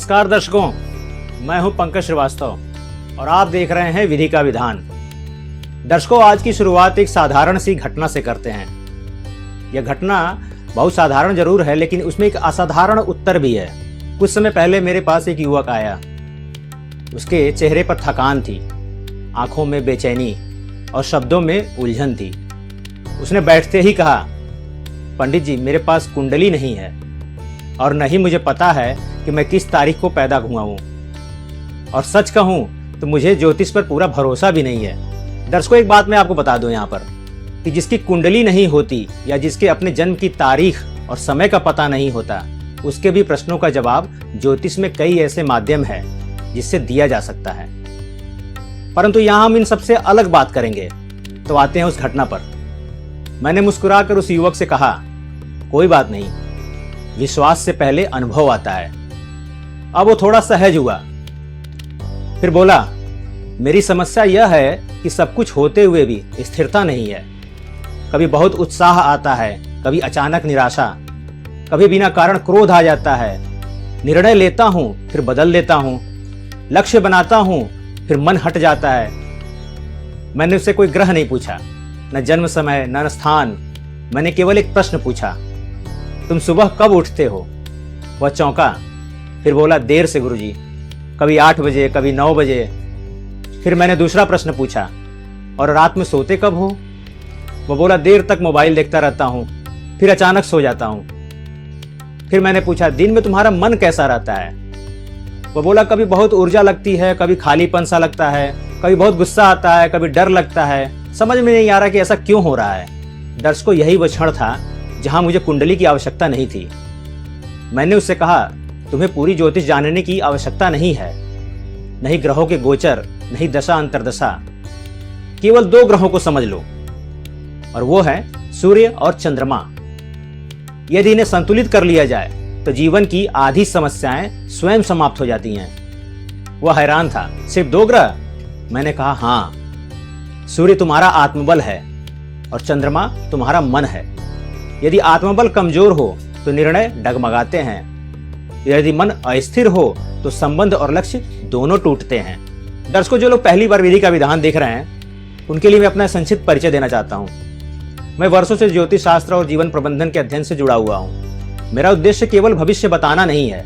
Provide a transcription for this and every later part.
नमस्कार दर्शकों, मैं हूं पंकज श्रीवास्तव और आप देख रहे हैं विधि का विधान। दर्शकों, आज की शुरुआत एक साधारण सी घटना से करते हैं। यह घटना बहुत साधारण जरूर है, लेकिन उसमें एक असाधारण उत्तर भी है। कुछ समय पहले मेरे पास एक युवक आया। उसके चेहरे पर थकान थी, आंखों में बेचैनी और शब्दों में उलझन थी। उसने बैठते ही कहा, पंडित जी, मेरे पास कुंडली नहीं है और नहीं मुझे पता है कि मैं किस तारीख को पैदा हुआ हूं, और सच कहूं तो मुझे ज्योतिष पर पूरा भरोसा भी नहीं है। दर्शकों, एक बात मैं आपको बता दूं यहाँ पर कि जिसकी कुंडली नहीं होती या जिसके अपने जन्म की तारीख और समय का पता नहीं होता, उसके भी प्रश्नों का जवाब ज्योतिष में कई ऐसे माध्यम है जिससे दिया जा सकता है। परंतु यहाँ हम इन सबसे अलग बात करेंगे। तो आते हैं उस घटना पर। मैंने मुस्कुराकर उस युवक से कहा, कोई बात नहीं, विश्वास से पहले अनुभव आता है। अब वो थोड़ा सहज हुआ, फिर बोला, मेरी समस्या यह है कि सब कुछ होते हुए भी स्थिरता नहीं है। कभी बहुत उत्साह आता है, कभी अचानक निराशा, कभी बिना कारण क्रोध आ जाता है। निर्णय लेता हूं फिर बदल देता हूं, लक्ष्य बनाता हूं फिर मन हट जाता है। मैंने उससे कोई ग्रह नहीं पूछा, न जन्म समय न स्थान। मैंने केवल एक प्रश्न पूछा, तुम सुबह कब उठते हो? वह चौंका, फिर बोला, देर से गुरुजी, कभी 8 बजे, कभी 9 बजे। फिर मैंने दूसरा प्रश्न पूछा, और रात में सोते कब हो? वह बोला, देर तक मोबाइल देखता रहता हूं, फिर अचानक सो जाता हूं। फिर मैंने पूछा, दिन में तुम्हारा मन कैसा रहता है? वह बोला, कभी बहुत ऊर्जा लगती है, कभी खालीपन सा लगता है, कभी बहुत गुस्सा आता है, कभी डर लगता है। समझ में नहीं आ रहा कि ऐसा क्यों हो रहा है। दर्शकों, यही वह क्षण था जहां मुझे कुंडली की आवश्यकता नहीं थी। मैंने उससे कहा, तुम्हें पूरी ज्योतिष जानने की आवश्यकता नहीं है, नहीं ग्रहों के गोचर, नहीं दशा अंतरदशा। केवल 2 ग्रहों को समझ लो, और वो है सूर्य और चंद्रमा। यदि इन्हें संतुलित कर लिया जाए तो जीवन की आधी समस्याएं स्वयं समाप्त हो जाती हैं। वह हैरान था, सिर्फ 2 ग्रह? मैंने कहा, हाँ, सूर्य तुम्हारा आत्मबल है और चंद्रमा तुम्हारा मन है। यदि आत्मबल कमजोर हो तो निर्णय डगमगाते हैं, यदि मन अस्थिर हो तो संबंध और लक्ष्य दोनों टूटते हैं। दर्शकों, जो लोग पहली बार विधि का विधान देख रहे हैं, उनके लिए मैं अपना संक्षिप्त परिचय देना चाहता हूं। मैं वर्षों से ज्योतिष शास्त्र और जीवन प्रबंधन के अध्ययन से जुड़ा हुआ हूं। मेरा उद्देश्य केवल भविष्य बताना नहीं है,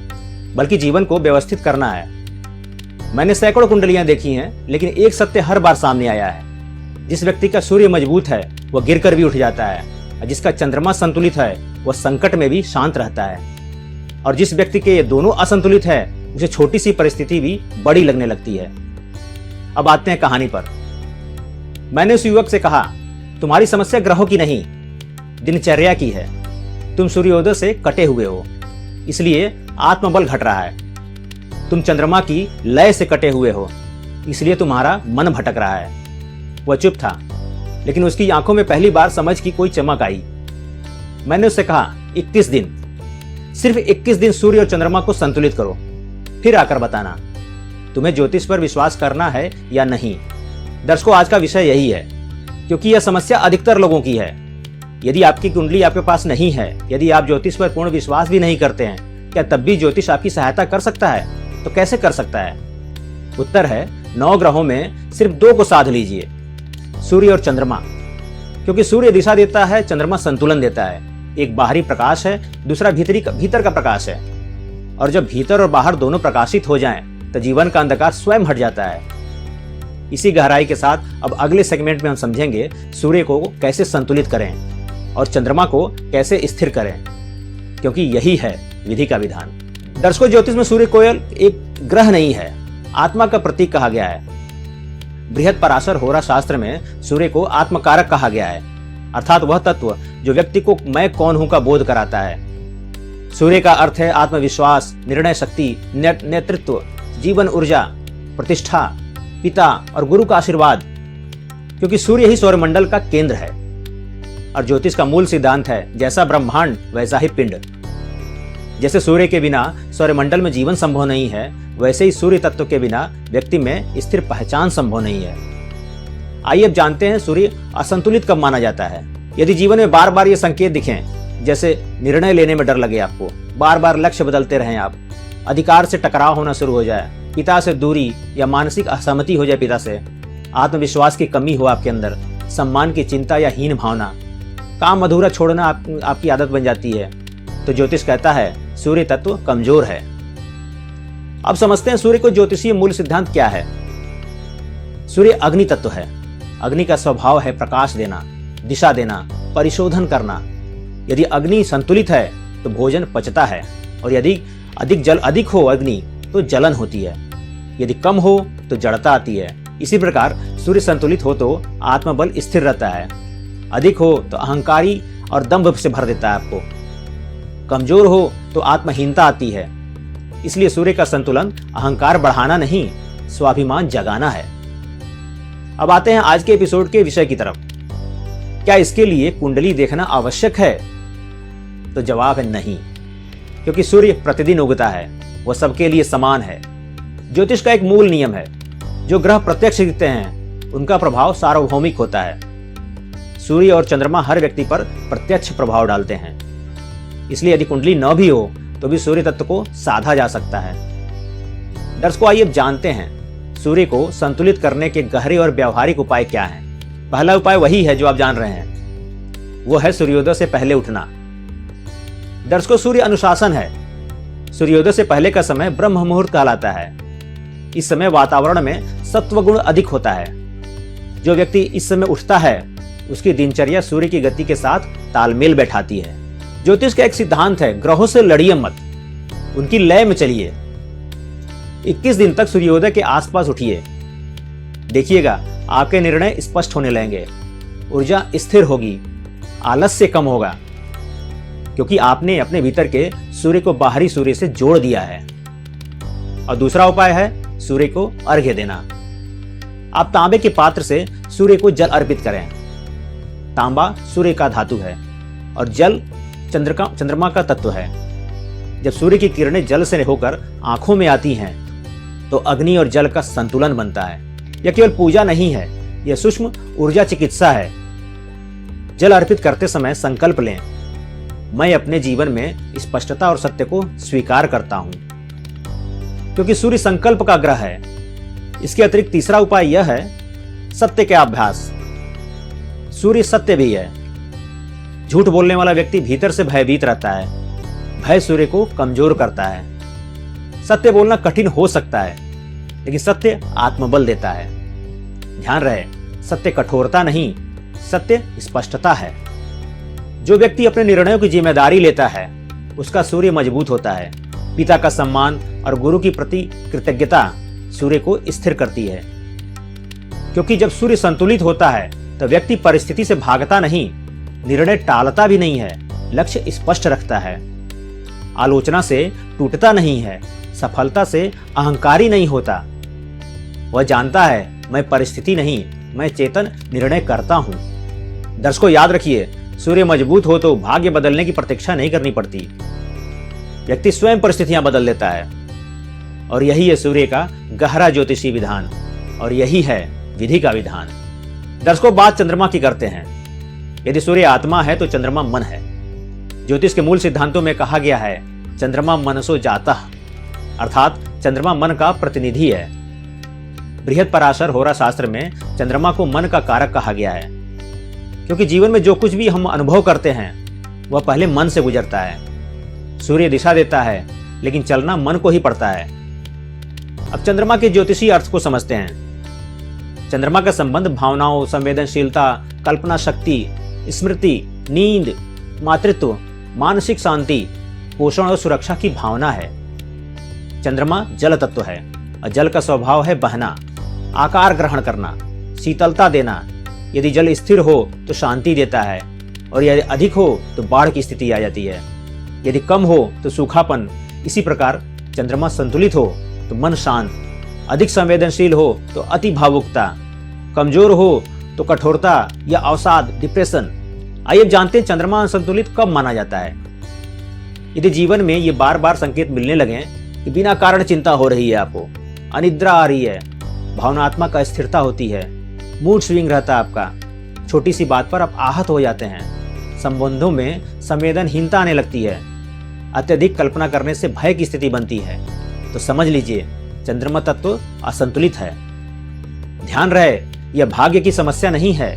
बल्कि जीवन को व्यवस्थित करना है। मैंने सैकड़ों कुंडलियां देखी हैं, लेकिन एक सत्य हर बार सामने आया है। जिस व्यक्ति का सूर्य मजबूत है वह गिरकर भी उठ जाता है, और जिसका चंद्रमा संतुलित है वह संकट में भी शांत रहता है, और जिस व्यक्ति के ये दोनों असंतुलित है उसे छोटी सी परिस्थिति भी बड़ी लगने लगती है। अब आते हैं कहानी पर। मैंने उस युवक से कहा, तुम्हारी समस्या ग्रहों की नहीं, दिनचर्या की है। तुम सूर्योदय से कटे हुए हो, इसलिए आत्मबल घट रहा है। तुम चंद्रमा की लय से कटे हुए हो, इसलिए तुम्हारा मन भटक रहा है। वह चुप था, लेकिन उसकी आंखों में पहली बार समझ की कोई चमक आई। मैंने उससे कहा, 21 दिन, सिर्फ 21 दिन सूर्य और चंद्रमा को संतुलित करो, फिर आकर बताना तुम्हें ज्योतिष पर विश्वास करना है या नहीं। दर्शकों, आज का विषय यही है, क्योंकि यह समस्या अधिकतर लोगों की है। यदि आपकी कुंडली आपके पास नहीं है, यदि आप ज्योतिष पर पूर्ण विश्वास भी नहीं करते हैं, क्या तब भी ज्योतिष आपकी सहायता कर सकता है? तो कैसे कर सकता है? उत्तर है, 9 ग्रहों में सिर्फ 2 को साध लीजिए, सूर्य और चंद्रमा। क्योंकि सूर्य दिशा देता है, चंद्रमा संतुलन देता है। एक बाहरी प्रकाश है, दूसरा भीतर का प्रकाश है। और जब भीतर और बाहर दोनों प्रकाशित हो जाएं, तो जीवन का अंधकार स्वयं हट जाता है। इसी गहराई के साथ अब अगले सेगमेंट में हम समझेंगे सूर्य को कैसे संतुलित करें और चंद्रमा को कैसे स्थिर करें, क्योंकि यही है विधि का विधान। दर्शकों, ज्योतिष में सूर्य कोयल एक ग्रह नहीं है, आत्मा का प्रतीक कहा गया है। बृहद पराशर होरा शास्त्र में सूर्य को आत्मकारक कहा गया है, अर्थात वह तत्व जो व्यक्ति को मैं कौन हूं का बोध कराता है। सूर्य का अर्थ है आत्मविश्वास, निर्णय शक्ति, नेतृत्व, जीवन ऊर्जा, प्रतिष्ठा, पिता और गुरु का आशीर्वाद, क्योंकि सूर्य ही सौरमंडल का केंद्र है। और ज्योतिष का मूल सिद्धांत है, जैसा ब्रह्मांड वैसा ही पिंड। जैसे सूर्य के बिना सौरमंडल में जीवन संभव नहीं है, वैसे ही सूर्य तत्व के बिना व्यक्ति में स्थिर पहचान संभव नहीं है। आइए अब जानते हैं सूर्य असंतुलित कब माना जाता है। यदि जीवन में बार बार ये संकेत दिखें, जैसे निर्णय लेने में डर लगे आपको, बार बार लक्ष्य बदलते रहें आप, अधिकार से टकराव होना शुरू हो जाए, पिता से दूरी या मानसिक असहमति हो जाए पिता से, आत्मविश्वास की कमी हो आपके अंदर, सम्मान की चिंता या हीन भावना, काम अधूरा छोड़ना आपकी आदत बन जाती है, तो ज्योतिष कहता है सूर्य तत्व कमजोर है। अब समझते हैं सूर्य को ज्योतिषीय मूल सिद्धांत क्या है। सूर्य अग्नि तत्व है। अग्नि का स्वभाव है प्रकाश देना, दिशा देना, परिशोधन करना। यदि अग्नि संतुलित है तो भोजन पचता है, और यदि अधिक हो अग्नि तो जलन होती है, यदि कम हो तो जड़ता आती है। इसी प्रकार सूर्य संतुलित हो तो आत्मबल स्थिर रहता है, अधिक हो तो अहंकारी और दंभ से भर देता है आपको, कमजोर हो तो आत्महीनता आती है। इसलिए सूर्य का संतुलन अहंकार बढ़ाना नहीं, स्वाभिमान जगाना है। अब आते हैं आज के एपिसोड के विषय की तरफ। क्या इसके लिए कुंडली देखना आवश्यक है? तो जवाब है नहीं, क्योंकि सूर्य प्रतिदिन उगता है, वह सबके लिए समान है। ज्योतिष का एक मूल नियम है, जो ग्रह प्रत्यक्ष दिखते हैं उनका प्रभाव सार्वभौमिक होता है। सूर्य और चंद्रमा हर व्यक्ति पर प्रत्यक्ष प्रभाव डालते हैं, इसलिए यदि कुंडली न भी हो तो भी सूर्य तत्व को साधा जा सकता है। दर्शकों, आइए अब जानते हैं सूर्य को संतुलित करने के गहरे और व्यावहारिक उपाय क्या हैं। पहला उपाय वही है जो आप जान रहे हैं, वो है सूर्योदय से पहले उठना। दर्शकों, सूर्य अनुशासन है। सूर्योदय से पहले का समय ब्रह्म मुहूर्त कहलाता है। इस समय वातावरण में सत्व गुण अधिक होता है। जो व्यक्ति इस समय उठता है उसकी दिनचर्या सूर्य की गति के साथ तालमेल बैठाती है। ज्योतिष का एक सिद्धांत है, ग्रहों से लड़िए मत, उनकी लय में चलिए। 21 दिन तक सूर्योदय के आसपास उठिए। देखिएगा आपके निर्णय स्पष्ट होने लगेंगे, ऊर्जा स्थिर होगी, आलस्य कम होगा, क्योंकि आपने अपने भीतर के सूर्य को बाहरी सूर्य से जोड़ दिया है। और दूसरा उपाय है सूर्य को अर्घ्य देना। आप तांबे के पात्र से सूर्य को जल अर्पित करें। तांबा सूर्य का धातु है और जल चंद्रमा का तत्व है। जब सूर्य की किरणें जल से होकर आंखों में आती हैं तो अग्नि और जल का संतुलन बनता है। यह केवल पूजा नहीं है, यह सूक्ष्म ऊर्जा चिकित्सा है। जल अर्पित करते समय संकल्प लें, मैं अपने जीवन में स्पष्टता और सत्य को स्वीकार करता हूं, क्योंकि सूर्य संकल्प का ग्रह है। इसके अतिरिक्त तीसरा उपाय यह है सत्य का अभ्यास। सूर्य सत्य भी है। झूठ बोलने वाला व्यक्ति भीतर से भयभीत रहता है। भय सूर्य को कमजोर करता है। सत्य बोलना कठिन हो सकता है, लेकिन सत्य आत्मबल देता है। ध्यान रहे, सत्य कठोरता नहीं, सत्य स्पष्टता है। जो व्यक्ति अपने निर्णयों की जिम्मेदारी लेता है उसका सूर्य मजबूत होता है। पिता का सम्मान और गुरु की प्रति कृतज्ञता सूर्य को स्थिर करती है, क्योंकि जब सूर्य संतुलित होता है तो व्यक्ति परिस्थिति से भागता नहीं, निर्णय टालता भी नहीं है, लक्ष्य स्पष्ट रखता है, आलोचना से टूटता नहीं है, सफलता से अहंकारी नहीं होता। वह जानता है मैं परिस्थिति नहीं, मैं चेतन निर्णय करता हूं। दर्शकों, याद रखिए, सूर्य मजबूत हो तो भाग्य बदलने की प्रतीक्षा नहीं करनी पड़ती। व्यक्ति स्वयं परिस्थितियां बदल लेता है, और यही है सूर्य का गहरा ज्योतिषी विधान, और यही है विधि का विधान। दर्शकों, बात चंद्रमा की करते हैं। यदि सूर्य आत्मा है तो चंद्रमा मन है। ज्योतिष के मूल सिद्धांतों में कहा गया है चंद्रमा मनसो जातः, अर्थात चंद्रमा मन का प्रतिनिधि है। बृहद पराशर होरा शास्त्र में चंद्रमा को मन का कारक कहा गया है, क्योंकि जीवन में जो कुछ भी हम अनुभव करते हैं वह पहले मन से गुजरता है। सूर्य दिशा देता है, लेकिन चलना मन को ही पड़ता है। अब चंद्रमा के ज्योतिषी अर्थ को समझते हैं। चंद्रमा का संबंध भावनाओं, संवेदनशीलता, कल्पना शक्ति, स्मृति, नींद, मातृत्व, मानसिक शांति, पोषण और सुरक्षा की भावना है। चंद्रमा जल तत्व है, और जल का स्वभाव है बहना, आकार ग्रहण करना, शीतलता देना। यदि जल स्थिर हो तो शांति देता है, और यदि अधिक हो तो बाढ़ की स्थिति आ जाती है, यदि कम हो तो सूखापन। इसी प्रकार चंद्रमा संतुलित हो तो मन शांत, अधिक संवेदनशील हो तो अति भावुकता, कमजोर हो तो कठोरता या अवसाद, डिप्रेशन। आइए जानते हैं चंद्रमा असंतुलित कब माना जाता है। यदि जीवन में ये बार बार संकेत मिलने लगे कि बिना कारण चिंता हो रही है, आपको अनिद्रा आ रही है, भावनात्मक अस्थिरता होती है, मूड स्विंग रहता है आपका, छोटी सी बात पर आप आहत हो जाते हैं, संबंधों में संवेदनहीनता आने लगती है, अत्यधिक कल्पना करने से भय की स्थिति बनती है, तो समझ लीजिए चंद्रमा तत्व असंतुलित है। ध्यान रहे, यह भाग्य की समस्या नहीं है,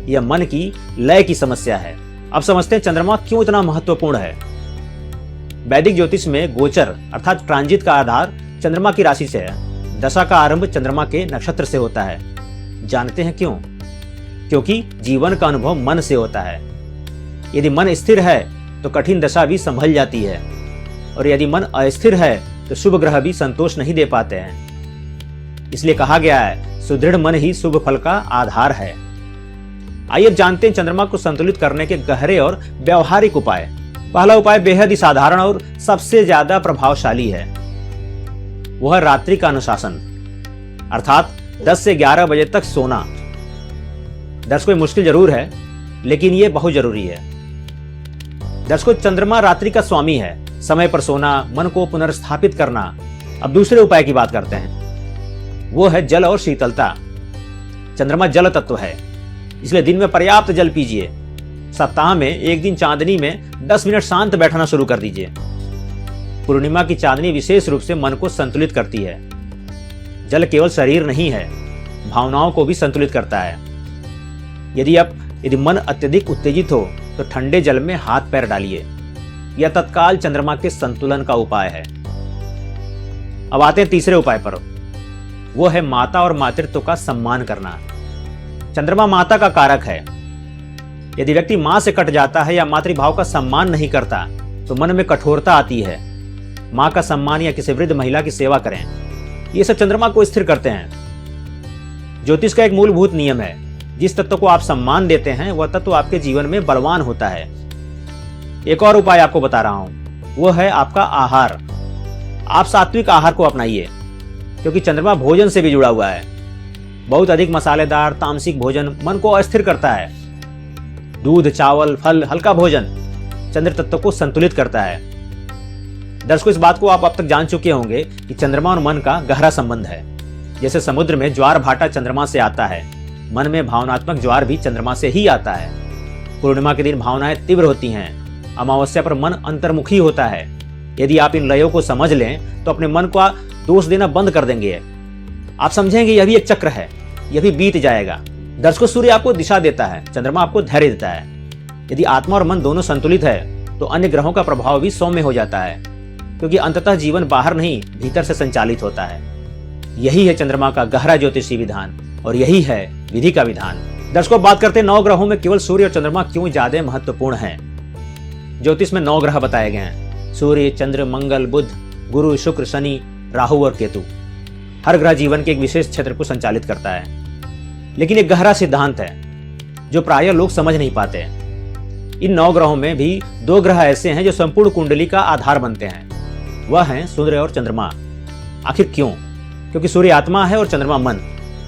यह मन की लय की समस्या है। अब समझते हैं चंद्रमा क्यों इतना महत्वपूर्ण है। वैदिक ज्योतिष में गोचर अर्थात ट्रांजिट का आधार चंद्रमा की राशि से है। दशा का आरंभ चंद्रमा के नक्षत्र से होता है। जानते हैं क्यों? क्योंकि जीवन का अनुभव मन से होता है। यदि मन स्थिर है तो कठिन दशा भी संभल जाती है, और यदि मन अस्थिर है तो शुभ ग्रह भी संतोष नहीं दे पाते हैं। इसलिए कहा गया है सुदृढ़ मन ही शुभ फल का आधार है। आइए जानते हैं चंद्रमा को संतुलित करने के गहरे और व्यवहारिक उपाय। पहला उपाय बेहद ही साधारण और सबसे ज्यादा प्रभावशाली है। वह रात्रि का अनुशासन अर्थात 10 से 11 बजे तक सोना। दर्शकों, ये मुश्किल जरूर है, लेकिन ये बहुत जरूरी है। दर्शकों, चंद्रमा रात्रि का स्वामी है। समय पर सोना, मन को पुनर्स्थापित करना। अब दूसरे उपाय की बात करते हैं। वो है जल और शीतलता। चंद्रमा जल तत्व है, इसलिए दिन में पर्याप्त जल पीजिए। सप्ताह में एक दिन चांदनी में 10 मिनट शांत बैठना शुरू कर दीजिए। पूर्णिमा की चांदनी विशेष रूप से मन को संतुलित करती है। जल केवल शरीर नहीं है, भावनाओं को भी संतुलित करता है। यदि मन अत्यधिक उत्तेजित हो तो ठंडे जल में हाथ पैर डालिए। यह तत्काल चंद्रमा के संतुलन का उपाय है। अब आते हैं तीसरे उपाय पर। वो है माता और मातृत्व का सम्मान करना। चंद्रमा माता का कारक है। यदि व्यक्ति मां से कट जाता है या मातृभाव का सम्मान नहीं करता तो मन में कठोरता आती है। मां का सम्मान या किसी वृद्ध महिला की सेवा करें। ये सब चंद्रमा को स्थिर करते हैं। ज्योतिष का एक मूलभूत नियम है, जिस तत्व को आप सम्मान देते हैं वह तत्व आपके जीवन में बलवान होता है। एक और उपाय आपको बता रहा हूं, वो है आपका आहार। आप सात्विक आहार को अपनाइए, क्योंकि चंद्रमा भोजन से भी जुड़ा हुआ है। बहुत अधिक मसालेदार तामसिक भोजन मन को अस्थिर करता है। दूध, चावल, फल, हल्का भोजन चंद्र तत्व को संतुलित करता है। दर्शकों, इस बात को आप अब तक जान चुके होंगे कि चंद्रमा और मन का गहरा संबंध है। जैसे समुद्र में ज्वार भाटा चंद्रमा से आता है, मन में भावनात्मक ज्वार भी चंद्रमा से ही आता है। पूर्णिमा के दिन भावनाएं तीव्र होती हैं। अमावस्या पर मन अंतर्मुखी होता है। यदि आप इन लयों को समझ लें तो अपने मन को दोष देना बंद कर देंगे। आप समझेंगे यह भी एक चक्र है, यह भी बीत जाएगा। दर्शकों, सूर्य आपको दिशा देता है, चंद्रमा आपको धैर्य देता है। यदि आत्मा और मन दोनों संतुलित है तो अन्य ग्रहों का प्रभाव भी सौम्य हो जाता है, क्योंकि अंततः जीवन बाहर नहीं भीतर से संचालित होता है। यही है चंद्रमा का गहरा ज्योतिषी विधान, और यही है विधि का विधान। दर्शकों, बात करते हैं 9 ग्रहों में केवल सूर्य और चंद्रमा क्यों ज्यादा महत्वपूर्ण हैं। ज्योतिष में 9 ग्रह बताए गए हैं: सूर्य, चंद्र, मंगल, बुध, गुरु, शुक्र, शनि, राहु और केतु। हर ग्रह जीवन के एक विशेष क्षेत्र को संचालित करता है, लेकिन एक गहरा सिद्धांत है जो प्रायः लोग समझ नहीं पाते। इन 9 ग्रहों में भी 2 ग्रह ऐसे हैं जो संपूर्ण कुंडली का आधार बनते हैं। वह हैं सूर्य और चंद्रमा। आखिर क्यों? क्योंकि सूर्य आत्मा है और चंद्रमा मन।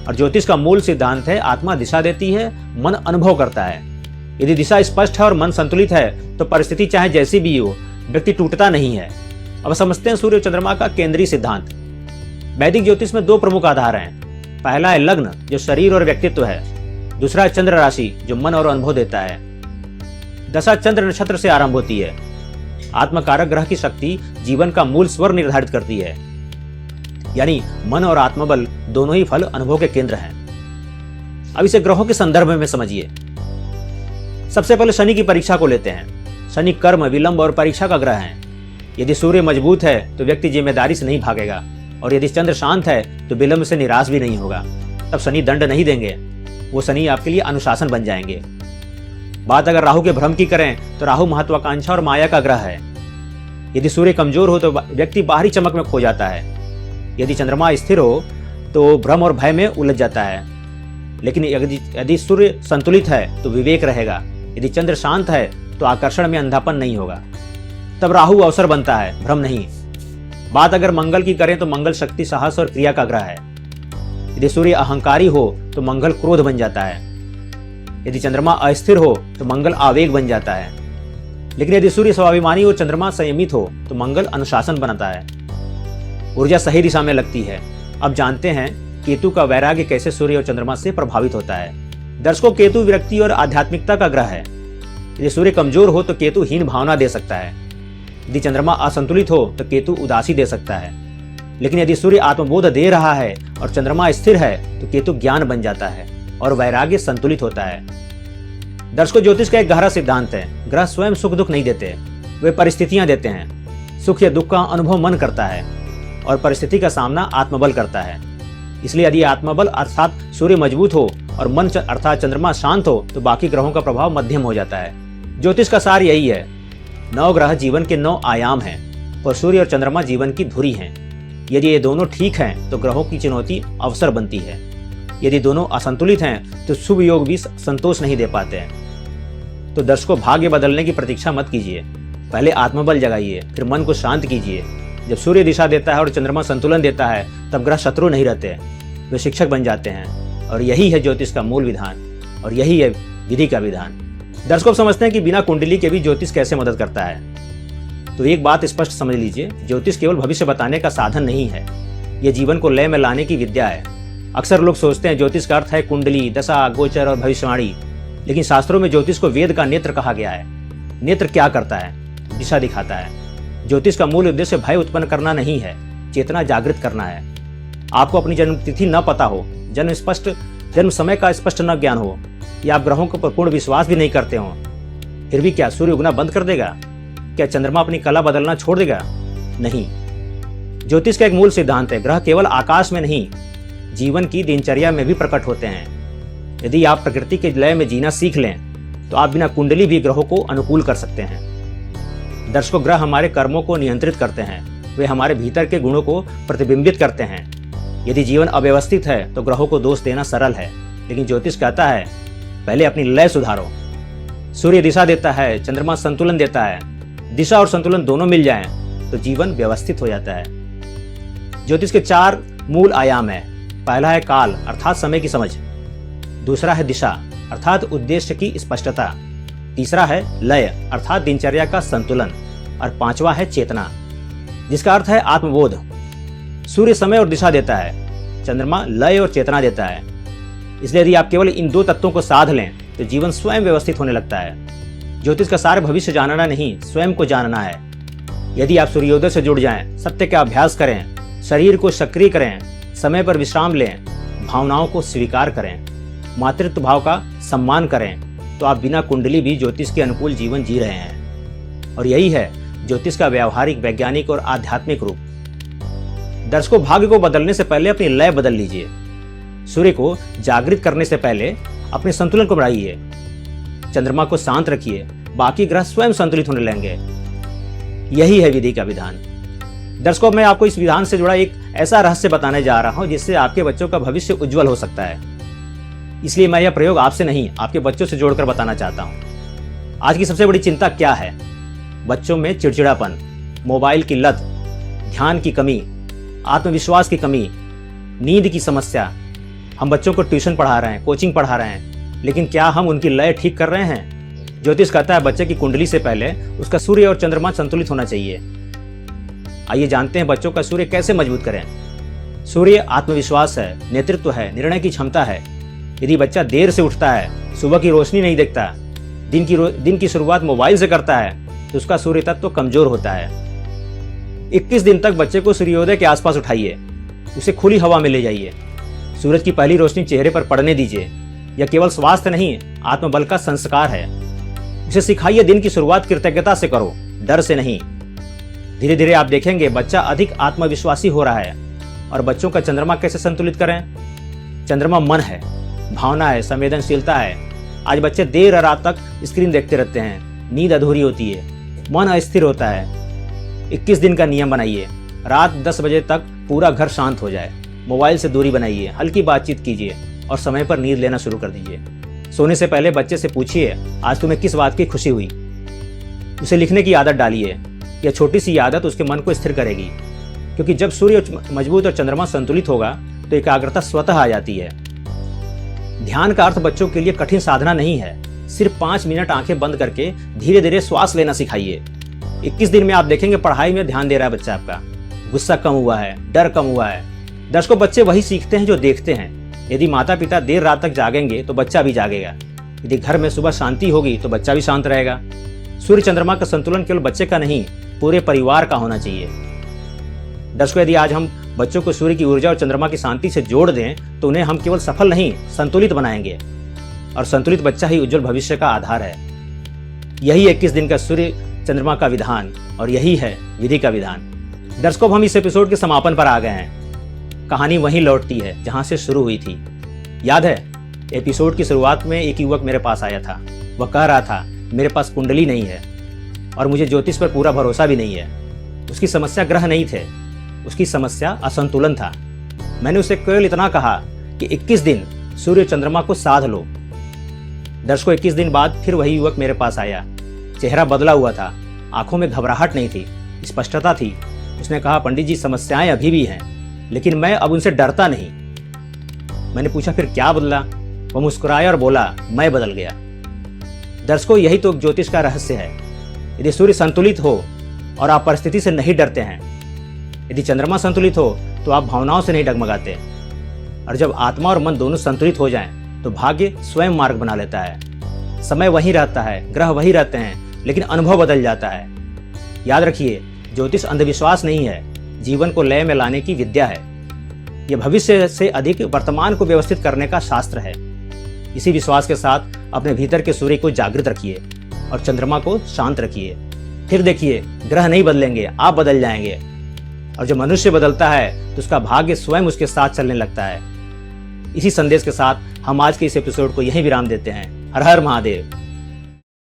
और ज्योतिष का मूल सिद्धांत है आत्मा दिशा देती है, मन अनुभव करता है। यदि दिशा स्पष्ट है और मन संतुलित है तो परिस्थिति चाहे जैसी भी हो, व्यक्ति टूटता नहीं है। अब समझते हैं सूर्य और चंद्रमा का केंद्रीय सिद्धांत। वैदिक ज्योतिष में 2 प्रमुख आधार हैं। पहला है लग्न, जो शरीर और व्यक्तित्व है। दूसरा है चंद्र राशि, जो मन और अनुभव देता है। दशा चंद्र नक्षत्र से आरंभ होती है। आत्मकारक ग्रह की शक्ति जीवन का मूल स्वर निर्धारित करती है, यानी मन और आत्मबल दोनों ही फल अनुभव के केंद्र हैं। अब इसे ग्रहों के संदर्भ में समझिए। सबसे पहले शनि की परीक्षा को लेते हैं। शनि कर्म, विलंब और परीक्षा का ग्रह है। यदि सूर्य मजबूत है तो व्यक्ति जिम्मेदारी से नहीं भागेगा, और यदि चंद्र शांत है तो विलंब से निराश भी नहीं होगा। तब शनि दंड नहीं देंगे, वो शनि आपके लिए अनुशासन बन जाएंगे। बात अगर राहु के भ्रम की करें तो राहु महत्वाकांक्षा और माया का ग्रह है। यदि सूर्य कमजोर हो तो व्यक्ति बाहरी चमक में खो जाता है। यदि चंद्रमा स्थिर हो तो भ्रम और भय में उलझ जाता है। लेकिन यदि सूर्य संतुलित है तो विवेक रहेगा। यदि चंद्र शांत है तो आकर्षण में अंधापन नहीं होगा। तब राहु अवसर बनता है, भ्रम नहीं। बात अगर मंगल की करें तो मंगल शक्ति, साहस और क्रिया का ग्रह है। यदि सूर्य अहंकारी हो तो मंगल क्रोध बन जाता है। यदि चंद्रमा अस्थिर हो तो मंगल आवेग बन जाता है। लेकिन यदि सूर्य स्वाभिमानी और चंद्रमा संयमित हो तो मंगल अनुशासन बनाता है। ऊर्जा सही दिशा में लगती है। अब जानते हैं केतु का वैराग्य कैसे सूर्य और चंद्रमा से प्रभावित होता है। दर्शकों, केतु विरक्ति और आध्यात्मिकता का ग्रह है। यदि सूर्य कमजोर हो तो केतु हीन भावना दे सकता है। यदि चंद्रमा असंतुलित हो तो केतु उदासी दे सकता है। लेकिन यदि सूर्य आत्मबोध दे रहा है और चंद्रमा स्थिर है तो केतु ज्ञान बन जाता है और वैराग्य संतुलित होता है। दर्शकों, ज्योतिष का एक गहरा सिद्धांत है, ग्रह स्वयं सुख दुख नहीं देते, वे परिस्थितियां देते हैं। सुख या दुख का अनुभव मन करता है और परिस्थिति का सामना आत्मबल करता है। इसलिए यदि आत्मबल अर्थात सूर्य मजबूत हो और मन अर्थात चंद्रमा शांत हो तो बाकी ग्रहों का प्रभाव मध्यम हो जाता है। ज्योतिष का सार यही है, 9 ग्रह जीवन के 9 आयाम हैं और सूर्य और चंद्रमा जीवन की धुरी हैं। यदि ये दोनों ठीक हैं तो ग्रहों की चुनौती अवसर बनती है। यदि दोनों असंतुलित हैं तो शुभ योग भी संतोष नहीं दे पाते हैं। तो दर्शकों, भाग्य बदलने की प्रतीक्षा मत कीजिए, पहले आत्मबल जगाइए, फिर मन को शांत कीजिए। जब सूर्य दिशा देता है और चंद्रमा संतुलन देता है तब ग्रह शत्रु नहीं रहते, वे शिक्षक बन जाते हैं। और यही है ज्योतिष का मूल विधान और यही है विधि का विधान। दर्शकों, समझते हैं कि बिना कुंडली के भी ज्योतिष कैसे मदद करता है। तो एक बात स्पष्ट समझ लीजिए, ज्योतिष केवल भविष्य बताने का साधन नहीं है, यह जीवन को लय में लाने की विद्या है। अक्सर लोग सोचते हैं ज्योतिष का अर्थ है कुंडली, दशा, गोचर और भविष्यवाणी, लेकिन शास्त्रों में ज्योतिष को वेद का नेत्र कहा गया है। नेत्र क्या करता है? दिशा दिखाता है। ज्योतिष का मूल उद्देश्य भय उत्पन्न करना नहीं है, चेतना जागृत करना है। आपको अपनी जन्म तिथि न पता हो, जन्म समय का स्पष्ट न ज्ञान हो या आप ग्रहों को पूर्ण विश्वास भी नहीं करते हो, फिर भी क्या सूर्य उगना बंद कर देगा? क्या चंद्रमा अपनी कला बदलना छोड़ देगा? नहीं। ज्योतिष का एक मूल सिद्धांत है, ग्रह केवल आकाश में नहीं, जीवन की दिनचर्या में भी प्रकट होते हैं। यदि आप प्रकृति के लय में जीना सीख लें तो आप बिना कुंडली भी ग्रहों को अनुकूल कर सकते हैं। दर्शकों, ग्रह हमारे कर्मों को नियंत्रित करते हैं, वे हमारे भीतर के गुणों को प्रतिबिंबित करते हैं। यदि जीवन अव्यवस्थित है तो ग्रहों को दोष देना सरल है, लेकिन ज्योतिष कहता है पहले अपनी लय सुधारो। सूर्य दिशा देता है, चंद्रमा संतुलन देता है, दिशा और संतुलन दोनों मिल जाएं तो जीवन व्यवस्थित हो जाता है। ज्योतिष के 4 मूल आयाम हैं। पहला है काल अर्थात समय की समझ, दूसरा है दिशा अर्थात उद्देश्य की स्पष्टता, तीसरा है लय अर्थात दिनचर्या का संतुलन और 5वां है चेतना, जिसका अर्थ है आत्मबोध। सूर्य समय और दिशा देता है, चंद्रमा लय और चेतना देता है। इसलिए यदि आप केवल इन 2 तत्वों को साध लें तो जीवन स्वयं व्यवस्थित होने लगता है। ज्योतिष का सार भविष्य जानना नहीं, स्वयं को जानना है। यदि आप सूर्योदय से जुड़ जाएं, सत्य का अभ्यास करें, शरीर को सक्रिय करें, समय पर विश्राम लें, भावनाओं को स्वीकार करें, मातृत्व भाव का सम्मान करें, तो आप बिना कुंडली भी ज्योतिष के अनुकूल जीवन जी रहे हैं। और यही है ज्योतिष का व्यावहारिक, वैज्ञानिक और आध्यात्मिक रूप। दर्शकों, भाग्य को बदलने से पहले अपनी लय बदल लीजिए। सूर्य को जागृत करने से पहले अपने संतुलन को बढ़ाइए, चंद्रमा को शांत रखिए, बाकी ग्रह स्वयं संतुलित होने लगेंगे। यही है विधि का विधान। दर्शकों, मैं आपको इस विधान से जुड़ा एक ऐसा रहस्य बताने जा रहा हूं जिससे आपके बच्चों का भविष्य उज्जवल हो सकता है। इसलिए मैं यह प्रयोग आपसे नहीं, आपके बच्चों से जोड़कर बताना चाहता हूं। आज की सबसे बड़ी चिंता क्या है? बच्चों में चिड़चिड़ापन, मोबाइल की लत, ध्यान की कमी, आत्मविश्वास की कमी, नींद की समस्या। हम बच्चों को ट्यूशन पढ़ा रहे हैं, कोचिंग पढ़ा रहे हैं, लेकिन क्या हम उनकी लय ठीक कर रहे हैं? ज्योतिष कहता है बच्चे की कुंडली से पहले उसका सूर्य और चंद्रमा संतुलित होना चाहिए। आइए जानते हैं बच्चों का सूर्य कैसे मजबूत करें। सूर्य आत्मविश्वास है, नेतृत्व है, निर्णय की क्षमता है। यदि बच्चा देर से उठता है, सुबह की रोशनी नहीं देखता, दिन की शुरुआत मोबाइल से करता है, तो उसका सूर्य तत्व कमजोर होता है। 21 दिन तक बच्चे को सूर्योदय के आसपास उठाइए, उसे खुली हवा में ले जाइए, सूरज की पहली रोशनी चेहरे पर पड़ने दीजिए। यह केवल स्वास्थ्य नहीं, आत्मबल का संस्कार है। उसे सिखाइए दिन की शुरुआत कृतज्ञता से करो, डर से नहीं। धीरे धीरे आप देखेंगे बच्चा अधिक आत्मविश्वासी हो रहा है। और बच्चों का चंद्रमा कैसे संतुलित करें? चंद्रमा मन है, भावना है, संवेदनशीलता है। आज बच्चे देर रात तक स्क्रीन देखते रहते हैं, नींद अधूरी होती है, मन अस्थिर होता है। 21 दिन का नियम बनाइए, रात 10 बजे तक पूरा घर शांत हो जाए, मोबाइल से दूरी बनाइए, हल्की बातचीत कीजिए और समय पर नींद लेना शुरू कर दीजिए। सोने से पहले बच्चे से पूछिए आज तुम्हें किस बात की खुशी हुई। उसे लिखने की आदत डालिए। यह छोटी सी आदत उसके मन को स्थिर करेगी, क्योंकि जब सूर्य मजबूत और चंद्रमा संतुलित होगा तो एकाग्रता स्वतः आ जाती है। ध्यान का अर्थ बच्चों के लिए कठिन साधना नहीं है, सिर्फ 5 मिनट आंखें बंद करके धीरे धीरे श्वास लेना सिखाइए। 21 दिन में आप देखेंगे पढ़ाई में ध्यान दे रहा है बच्चा आपका, गुस्सा कम हुआ है, डर कम हुआ है। दर्शकों, बच्चे वही सीखते हैं जो देखते हैं। यदि माता पिता देर रात तक जागेंगे तो बच्चा भी जागेगा। यदि घर में सुबह शांति होगी तो बच्चा भी शांत रहेगा। सूर्य चंद्रमा का संतुलन केवल बच्चे का नहीं, पूरे परिवार का होना चाहिए। दर्शकों, यदि आज हम बच्चों को सूर्य की ऊर्जा और चंद्रमा की शांति से जोड़ दें तो उन्हें हम केवल सफल नहीं, संतुलित बनाएंगे। और संतुलित बच्चा ही उज्जवल भविष्य का आधार है। यही 21 दिन का सूर्य चंद्रमा का विधान और यही है विधि का विधान। दर्शकों, हम इस एपिसोड के समापन पर आ गए हैं। कहानी वहीं लौटती है जहां से शुरू हुई थी। याद है, एपिसोड की शुरुआत में एक युवक मेरे पास आया था। वह कह रहा था, मेरे पास कुंडली नहीं है और मुझे ज्योतिष पर पूरा भरोसा भी नहीं है। उसकी समस्या ग्रह नहीं थे, उसकी समस्या असंतुलन था। मैंने उसे केवल इतना कहा कि 21 दिन सूर्य चंद्रमा को साध लो। दर्शकों, 21 दिन बाद फिर वही युवक मेरे पास आया। चेहरा बदला हुआ था, आंखों में घबराहट नहीं थी, स्पष्टता थी। उसने कहा, पंडित जी, समस्याएं अभी भी हैं, लेकिन मैं अब उनसे डरता नहीं। मैंने पूछा, फिर क्या बदला? वह मुस्कुराया और बोला, मैं बदल गया। दर्शकों, यही तो ज्योतिष का रहस्य है। यदि सूर्य संतुलित हो और आप परिस्थिति से नहीं डरते हैं, यदि चंद्रमा संतुलित हो तो आप भावनाओं से नहीं डगमगाते, और जब आत्मा और मन दोनों संतुलित हो जाएं तो भाग्य स्वयं मार्ग बना लेता है। समय वही रहता है, ग्रह वही रहते हैं, लेकिन अनुभव बदल जाता है। याद रखिए, ज्योतिष अंधविश्वास नहीं है, जीवन को लय में लाने की विद्या है। यह भविष्य से अधिक वर्तमान को व्यवस्थित करने का शास्त्र है। इसी विश्वास के साथ अपने भीतर के सूर्य को जागृत रखिए और चंद्रमा को शांत रखिए। फिर देखिए, ग्रह नहीं बदलेंगे, आप बदल जाएंगे। और जब मनुष्य बदलता है तो उसका भाग्य स्वयं उसके साथ चलने लगता है। इसी संदेश के साथ हम आज के इस एपिसोड को यहीं विराम देते हैं। हर हर महादेव।